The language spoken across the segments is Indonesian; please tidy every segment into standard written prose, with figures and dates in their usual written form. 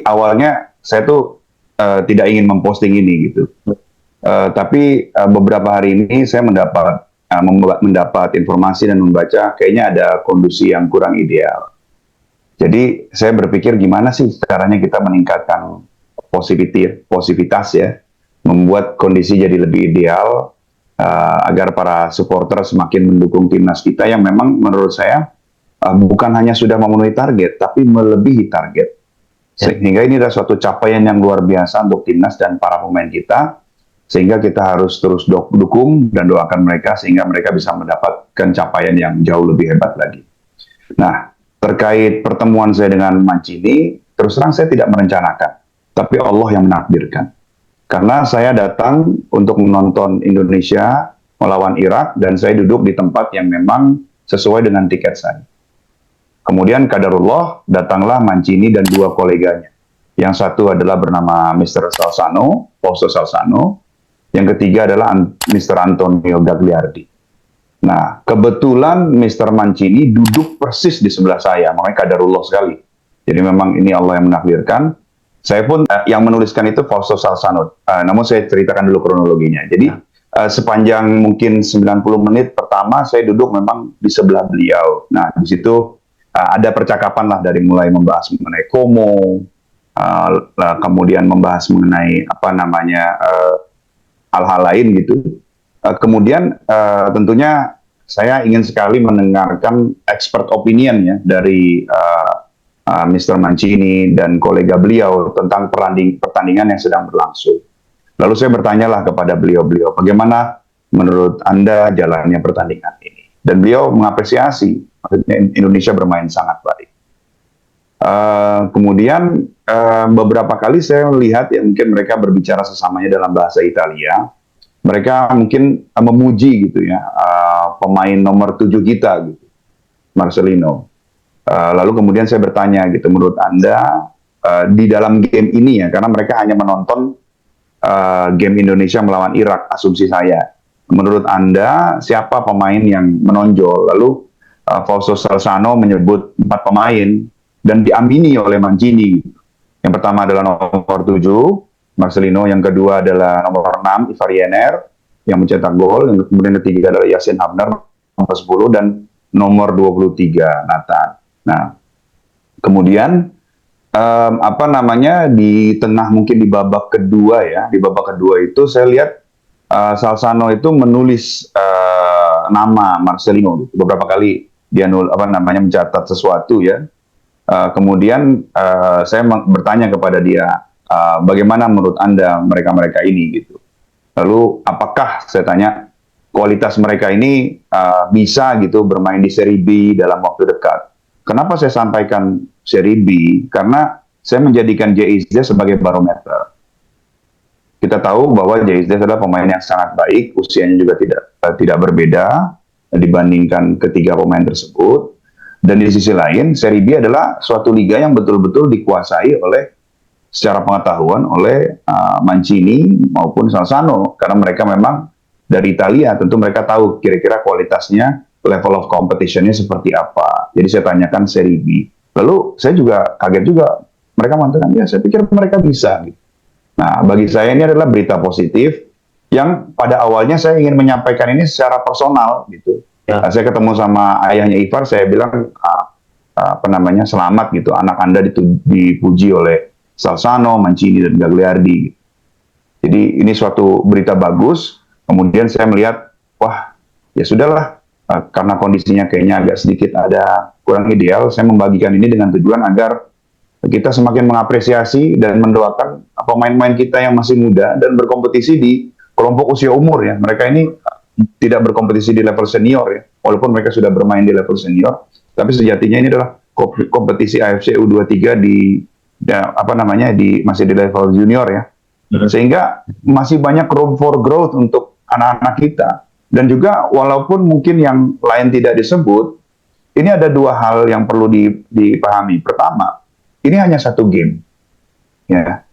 awalnya saya tuh tidak ingin memposting ini gitu. Tapi beberapa hari ini saya mendapat informasi dan membaca kayaknya ada kondisi yang kurang ideal. Jadi saya berpikir gimana sih caranya kita meningkatkan positivitas ya, membuat kondisi jadi lebih ideal agar para supporter semakin mendukung timnas kita yang memang menurut saya bukan hanya sudah memenuhi target, tapi melebihi target. Sehingga ini adalah suatu capaian yang luar biasa untuk timnas dan para pemain kita, sehingga kita harus terus dukung dan doakan mereka sehingga mereka bisa mendapatkan capaian yang jauh lebih hebat lagi. Nah, terkait pertemuan saya dengan Mancini, terus terang saya tidak merencanakan, tapi Allah yang menakdirkan. Karena saya datang untuk menonton Indonesia melawan Irak dan saya duduk di tempat yang memang sesuai dengan tiket saya. Kemudian kadarullah datanglah Mancini dan dua koleganya. Yang satu adalah bernama Mr. Salzano, Fausto Salzano. Yang ketiga adalah Mr. Antonio Gagliardi. Nah, kebetulan Mr. Mancini duduk persis di sebelah saya, makanya kadarullah sekali. Jadi memang ini Allah yang menakdirkan. Saya pun yang menuliskan itu Fausto Salzano. Namun saya ceritakan dulu kronologinya. Jadi sepanjang mungkin 90 menit pertama saya duduk memang di sebelah beliau. Nah, di situ ada percakapan lah dari mulai membahas mengenai Como, kemudian membahas mengenai hal-hal lain gitu. Kemudian tentunya saya ingin sekali mendengarkan expert opinion ya dari Mr. Mancini dan kolega beliau tentang pertandingan yang sedang berlangsung. Lalu saya bertanyalah kepada beliau-beliau, bagaimana menurut Anda jalannya pertandingan ini? Dan beliau mengapresiasi, maksudnya Indonesia bermain sangat baik. Kemudian beberapa kali saya melihat ya mungkin mereka berbicara sesamanya dalam bahasa Italia. Mereka mungkin memuji gitu ya pemain nomor 7 kita gitu, Marcelino. Lalu kemudian saya bertanya gitu, menurut Anda di dalam game ini ya, karena mereka hanya menonton game Indonesia melawan Irak, asumsi saya. Menurut Anda siapa pemain yang menonjol? Lalu Fausto Salzano menyebut 4 pemain dan diamini oleh Mancini. Yang pertama adalah nomor 7, Marcelino. Yang kedua adalah nomor 6, Ivar Jenner, yang mencetak gol. Yang kemudian ketiga adalah Yasin Habner, nomor 10, dan nomor 23, Nathan. Nah, kemudian di tengah mungkin di babak kedua ya, di babak kedua itu saya lihat Salzano itu menulis nama Marcelino beberapa kali dia mencatat sesuatu ya. Kemudian saya bertanya kepada dia, bagaimana menurut Anda mereka-mereka ini gitu. Lalu apakah saya tanya kualitas mereka ini bisa gitu bermain di Serie B dalam waktu dekat. Kenapa saya sampaikan Serie B? Karena saya menjadikan JIZ sebagai barometer. Kita tahu bahwa JIZ adalah pemain yang sangat baik, usianya juga tidak berbeda dibandingkan ketiga pemain tersebut. Dan di sisi lain, Serie B adalah suatu liga yang betul-betul dikuasai secara pengetahuan oleh Mancini maupun Salzano, karena mereka memang dari Italia, tentu mereka tahu kira-kira kualitasnya, level of competition-nya seperti apa. Jadi saya tanyakan Serie B. Lalu saya juga kaget juga, mereka mengatakan, ya saya pikir mereka bisa gitu. Nah, bagi saya ini adalah berita positif yang pada awalnya saya ingin menyampaikan ini secara personal gitu. Ya. Saya ketemu sama ayahnya Ivar, saya bilang selamat gitu, anak Anda dipuji oleh Salzano, Mancini dan Gagliardi. Jadi ini suatu berita bagus. Kemudian saya melihat, wah ya sudahlah, karena kondisinya kayaknya agak sedikit ada kurang ideal, saya membagikan ini dengan tujuan agar kita semakin mengapresiasi dan mendoakan pemain-pemain kita yang masih muda dan berkompetisi di kelompok usia umur ya. Mereka ini tidak berkompetisi di level senior ya, walaupun mereka sudah bermain di level senior, tapi sejatinya ini adalah kompetisi AFC U23 masih di level junior ya. Sehingga masih banyak room for growth untuk anak-anak kita. Dan juga walaupun mungkin yang lain tidak disebut, ini ada dua hal yang perlu dipahami. Pertama, ini hanya satu game. Ya,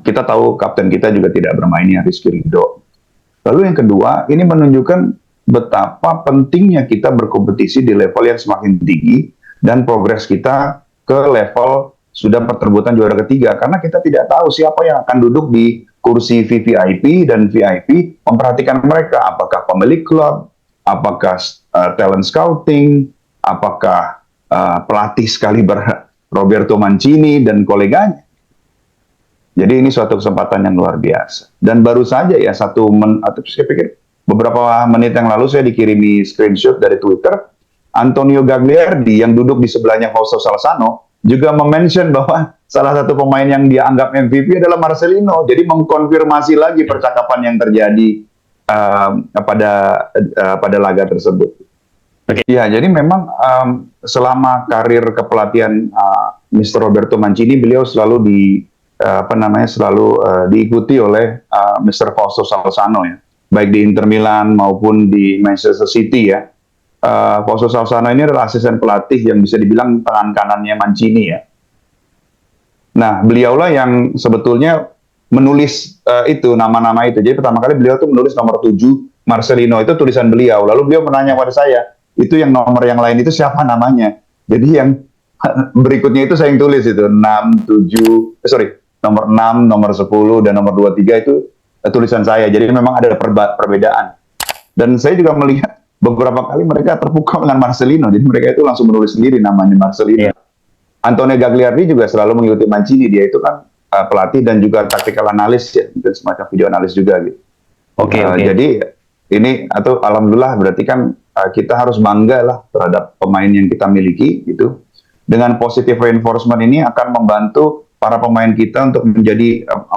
kita tahu kapten kita juga tidak bermainnya, Rizky Ridho. Lalu yang kedua, ini menunjukkan betapa pentingnya kita berkompetisi di level yang semakin tinggi dan progres kita ke level sudah perebutan juara ketiga, karena kita tidak tahu siapa yang akan duduk di kursi VVIP dan VIP memperhatikan mereka, apakah pemilik klub, apakah talent scouting, apakah pelatih sekaliber Roberto Mancini dan koleganya. Jadi ini suatu kesempatan yang luar biasa. Dan baru saja ya atau saya pikir beberapa menit yang lalu saya dikirimi screenshot dari Twitter, Antonio Gagliardi yang duduk di sebelahnya Fausto Salzano juga mention bahwa salah satu pemain yang dia anggap MVP adalah Marcelino. Jadi mengkonfirmasi lagi percakapan yang terjadi pada laga tersebut. Okay. Ya, jadi memang selama karir kepelatihan Mr. Roberto Mancini, beliau selalu diikuti oleh Mr. Fausto Salzano ya, baik di Inter Milan maupun di Manchester City ya. Fausto Salzano ini adalah asisten pelatih yang bisa dibilang tangan kanannya Mancini ya. Nah, beliaulah yang sebetulnya menulis itu nama-nama itu. Jadi pertama kali beliau tuh menulis nomor 7 Marcelino, itu tulisan beliau. Lalu beliau menanya kepada saya, itu yang nomor yang lain itu siapa namanya? Jadi yang berikutnya itu saya yang tulis itu nomor 6, nomor 10 dan nomor 23 itu tulisan saya. Jadi memang ada perbedaan. Dan saya juga melihat beberapa kali mereka terpukau dengan Marcelino, jadi mereka itu langsung menulis sendiri namanya Marcelino. Yeah. Antonio Gagliardi juga selalu mengikuti Mancini, dia itu kan pelatih dan juga tactical analis ya, dan semacam video analis juga gitu. Oke. Jadi ini alhamdulillah berarti kan kita harus bangga lah terhadap pemain yang kita miliki gitu. Dengan positive reinforcement ini akan membantu para pemain kita untuk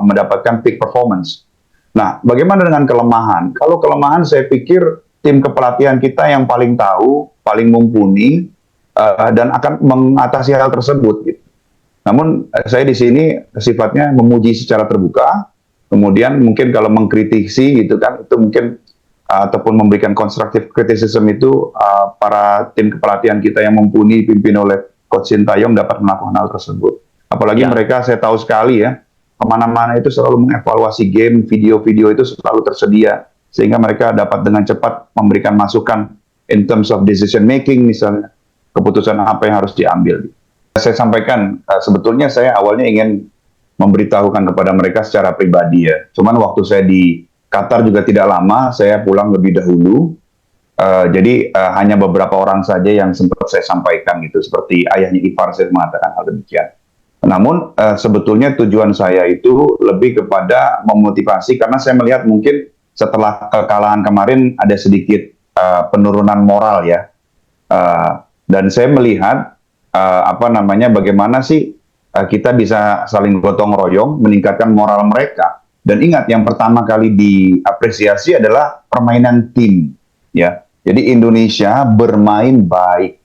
mendapatkan peak performance. Nah, bagaimana dengan kelemahan? Kalau kelemahan saya pikir tim kepelatihan kita yang paling tahu, paling mumpuni, dan akan mengatasi hal tersebut. Gitu. Namun saya di sini sifatnya memuji secara terbuka, kemudian mungkin kalau mengkritisi gitu kan, itu mungkin ataupun memberikan constructive criticism itu para tim kepelatihan kita yang mumpuni dipimpin oleh Coach Sintayong dapat melakukan hal tersebut. Apalagi mereka saya tahu sekali ya, kemana-mana itu selalu mengevaluasi game, video-video itu selalu tersedia, sehingga mereka dapat dengan cepat memberikan masukan in terms of decision making, misalnya keputusan apa yang harus diambil. Saya sampaikan, sebetulnya saya awalnya ingin memberitahukan kepada mereka secara pribadi ya. Cuman waktu saya di Qatar juga tidak lama, saya pulang lebih dahulu. Jadi hanya beberapa orang saja yang sempat saya sampaikan gitu, seperti ayahnya Ivar saya mengatakan hal demikian. Namun sebetulnya tujuan saya itu lebih kepada memotivasi, karena saya melihat mungkin setelah kekalahan kemarin ada sedikit penurunan moral ya, dan saya melihat bagaimana sih kita bisa saling gotong royong meningkatkan moral mereka. Dan ingat, yang pertama kali diapresiasi adalah permainan tim ya. Jadi Indonesia bermain baik,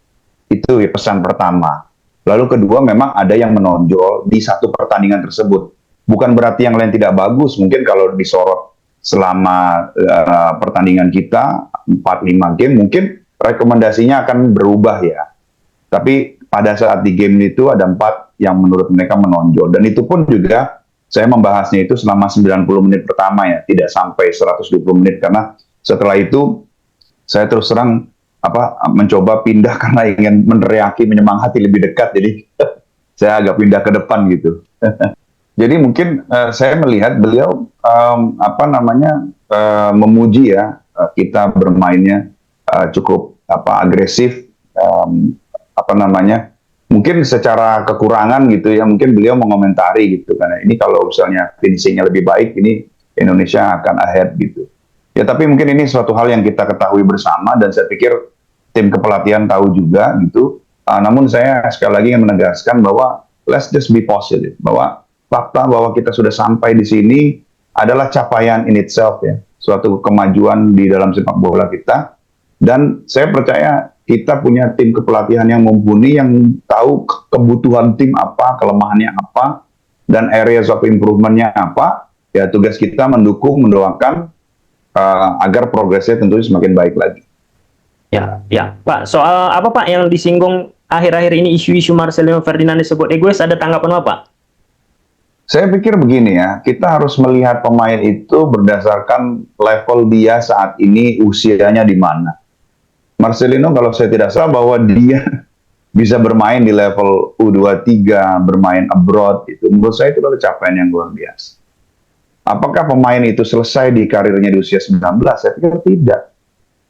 itu ya pesan pertama. Lalu kedua, memang ada yang menonjol di satu pertandingan tersebut. Bukan berarti yang lain tidak bagus, mungkin kalau disorot selama pertandingan kita 4-5 game mungkin rekomendasinya akan berubah ya. Tapi pada saat di game itu ada 4 yang menurut mereka menonjol, dan itu pun juga saya membahasnya itu selama 90 menit pertama ya, tidak sampai 120 menit, karena setelah itu saya terus terang mencoba pindah karena ingin meneriaki, menyemangati lebih dekat, jadi saya agak pindah ke depan gitu. Jadi mungkin saya melihat beliau memuji ya, kita bermainnya cukup agresif, mungkin secara kekurangan gitu ya, mungkin beliau mengomentari gitu, karena ini kalau misalnya finishingnya lebih baik, ini Indonesia akan ahead gitu. Ya, tapi mungkin ini suatu hal yang kita ketahui bersama, dan saya pikir tim kepelatihan tahu juga gitu. Namun saya sekali lagi ingin menegaskan bahwa let's just be positive, bahwa fakta bahwa kita sudah sampai di sini adalah capaian in itself ya, suatu kemajuan di dalam sepak bola kita. Dan saya percaya kita punya tim kepelatihan yang mumpuni, yang tahu kebutuhan tim apa, kelemahannya apa, dan areas of improvement-nya apa. Ya, tugas kita mendukung, mendoakan agar progresnya tentunya semakin baik lagi. Ya, Pak, soal apa Pak yang disinggung akhir-akhir ini, isu-isu Marcelino Ferdinand disebut egois, ada tanggapan apa Pak? Saya pikir begini ya, kita harus melihat pemain itu berdasarkan level dia saat ini, usianya di mana. Marcelino kalau saya tidak salah bahwa bisa bermain di level U23, bermain abroad, itu menurut saya itu adalah capaian yang luar biasa. Apakah pemain itu selesai di karirnya di usia 19? Saya pikir tidak.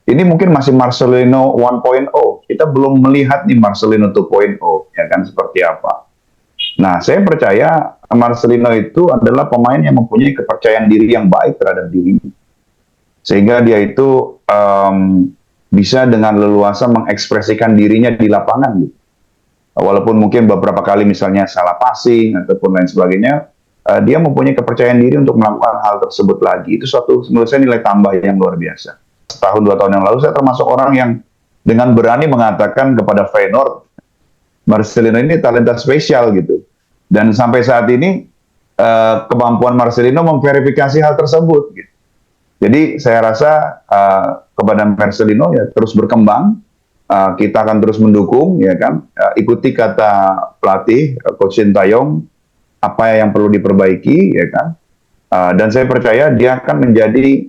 Ini mungkin masih Marcelino 1.0. Kita belum melihat nih Marcelino 2.0, ya kan, seperti apa. Nah, saya percaya Marcelino itu adalah pemain yang mempunyai kepercayaan diri yang baik terhadap dirinya. Sehingga dia itu bisa dengan leluasa mengekspresikan dirinya di lapangan gitu. Walaupun mungkin beberapa kali misalnya salah passing ataupun lain sebagainya, dia mempunyai kepercayaan diri untuk melakukan hal tersebut lagi. Itu suatu menurut saya nilai tambah yang luar biasa. Setahun 2 tahun yang lalu saya termasuk orang yang dengan berani mengatakan kepada Feyenoord, Marcelino ini talenta spesial gitu. Dan sampai saat ini kemampuan Marcelino memverifikasi hal tersebut. Gitu. Jadi saya rasa kepada Marcelino ya terus berkembang. Kita akan terus mendukung, ya kan. Ikuti kata pelatih Coach Sintayong, apa yang perlu diperbaiki, ya kan. Dan saya percaya dia akan menjadi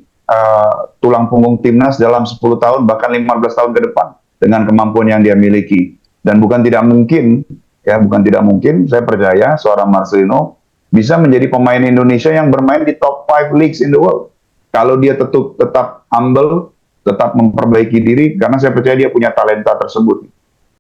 tulang punggung timnas dalam 10 tahun bahkan 15 tahun ke depan dengan kemampuan yang dia miliki. Dan bukan tidak mungkin, ya bukan tidak mungkin. Saya percaya seorang Marcelino bisa menjadi pemain Indonesia yang bermain di top 5 leagues in the world. Kalau dia tetap humble, tetap memperbaiki diri, karena saya percaya dia punya talenta tersebut.